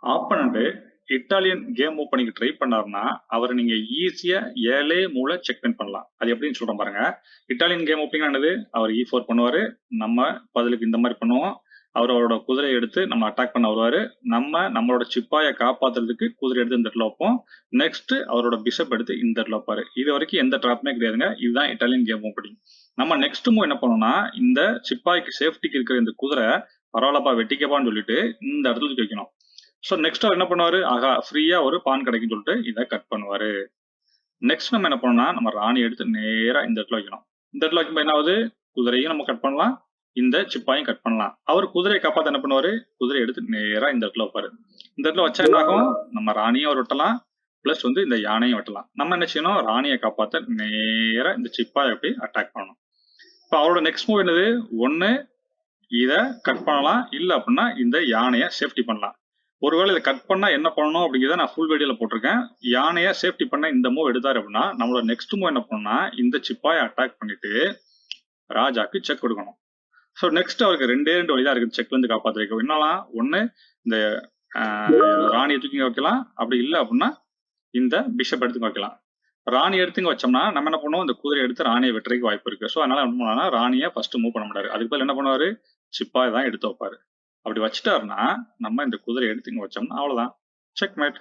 Opponent Italian game move பண்ணிக்க try பண்ணாருன்னா அவரை நீங்க ஈஸியா 7 மூல செக்மெண்ட் பண்ணலாம். அது எப்படின்னு சொல்றேன் பாருங்க. இட்டாலியன் கேம் ஓப்பனிங் ஆனது அவர் E4 பண்ணுவாரு. நம்ம பதிலுக்கு இந்த மாதிரி பண்ணுவோம். அவரோட குதிரையை எடுத்து நம்ம அட்டாக் பண்ண வருவாரு. நம்மளோட சிப்பாயை காப்பாத்துறதுக்கு குதிரை எடுத்து இந்த இடத்துல வைப்போம். நெக்ஸ்ட் அவரோட பிஷப் எடுத்து இந்த இடத்துல வைப்பாரு. இது வரைக்கும் எந்த ட்ராப்புமே கிடையாதுங்க. இதுதான் இட்டாலியன் கேம் ஓப்பனிங். நம்ம நெக்ஸ்ட் மூவ் என்ன பண்ணோம்னா இந்த சிப்பாய்க்கு சேஃப்டிக்கு இருக்கிற இந்த குதிரை பரவாயில்லப்பா வெட்டிக்கப்பான்னு சொல்லிட்டு இந்த இடத்துல தூக்கி வைக்கணும். ஸோ நெக்ஸ்ட் அவர் என்ன பண்ணுவாரு, ஆகா ஃப்ரீயா ஒரு பான் கிடைக்குன்னு சொல்லிட்டு இதை கட் பண்ணுவாரு. நெக்ஸ்ட் நம்ம என்ன பண்ணோம்னா நம்ம ராணி எடுத்து நேரா இந்த இடத்துல வைக்கணும். இந்த இடத்துல வைக்கும்போது என்ன ஆகுது, குதிரையும் நம்ம கட் பண்ணலாம், இந்த சிப்பாயும் கட் பண்ணலாம். அவர் குதிரையை காப்பாத்த என்ன பண்ணுவாரு, குதிரையை எடுத்து நேரா இந்த இடத்துல வைப்பாரு. இந்த இடத்துல வச்சா என்ன ஆகும், நம்ம ராணியும் அவர் வெட்டலாம், பிளஸ் இந்த யானையும் வெட்டலாம். நம்ம என்ன செய்யணும், ராணியை காப்பாத்த நேரா இந்த சிப்பாயை எப்படி அட்டாக் பண்ணணும். இப்போ அவரோட நெக்ஸ்ட் மூவ் என்னது, ஒன்னு இதை கட் பண்ணலாம், இல்லை அப்படின்னா இந்த யானையை சேஃப்டி பண்ணலாம். ஒருவேளை இதை கட் பண்ணா என்ன பண்ணணும் அப்படிங்கிறத நான் ஃபுல் வீடியோல போட்டிருக்கேன். யானையை சேஃப்டி பண்ண இந்த மூவ் எடுத்தாரு அப்படின்னா நம்மளோட நெக்ஸ்ட் மூவ் என்ன பண்ணா இந்த சிப்பாயை அட்டாக் பண்ணிட்டு ராஜாக்கு செக் கொடுக்கணும். ஸோ நெக்ஸ்ட் அவருக்கு 2 வழி தான் இருக்கு செக்ல இருந்து காப்பாத்திருக்க. என்னலாம், ஒன்னு இந்த ராணியை தூக்கி வைக்கலாம், அப்படி இல்லை அப்படின்னா இந்த பிஷப் எடுத்து வைக்கலாம். ராணி எடுத்துங்க வச்சோம்னா நம்ம என்ன பண்ணுவோம், இந்த குதிரை எடுத்து ராணியை வெட்டுறதுக்கு வாய்ப்பு இருக்கு. ஸோ அதனால என்ன பண்ணுவாங்கன்னா ராணியை ஃபர்ஸ்ட் மூவ் பண்ண முடியாது. அதுக்கு பதில் என்ன பண்ணுவாரு, சிப்பாயை தான் எடுத்து வைப்பாரு. அப்படி வச்சுட்டாருன்னா நம்ம இந்த குதிரை எடுத்து இங்க வச்சோம்னா அவ்வளவுதான், செக்மேட்.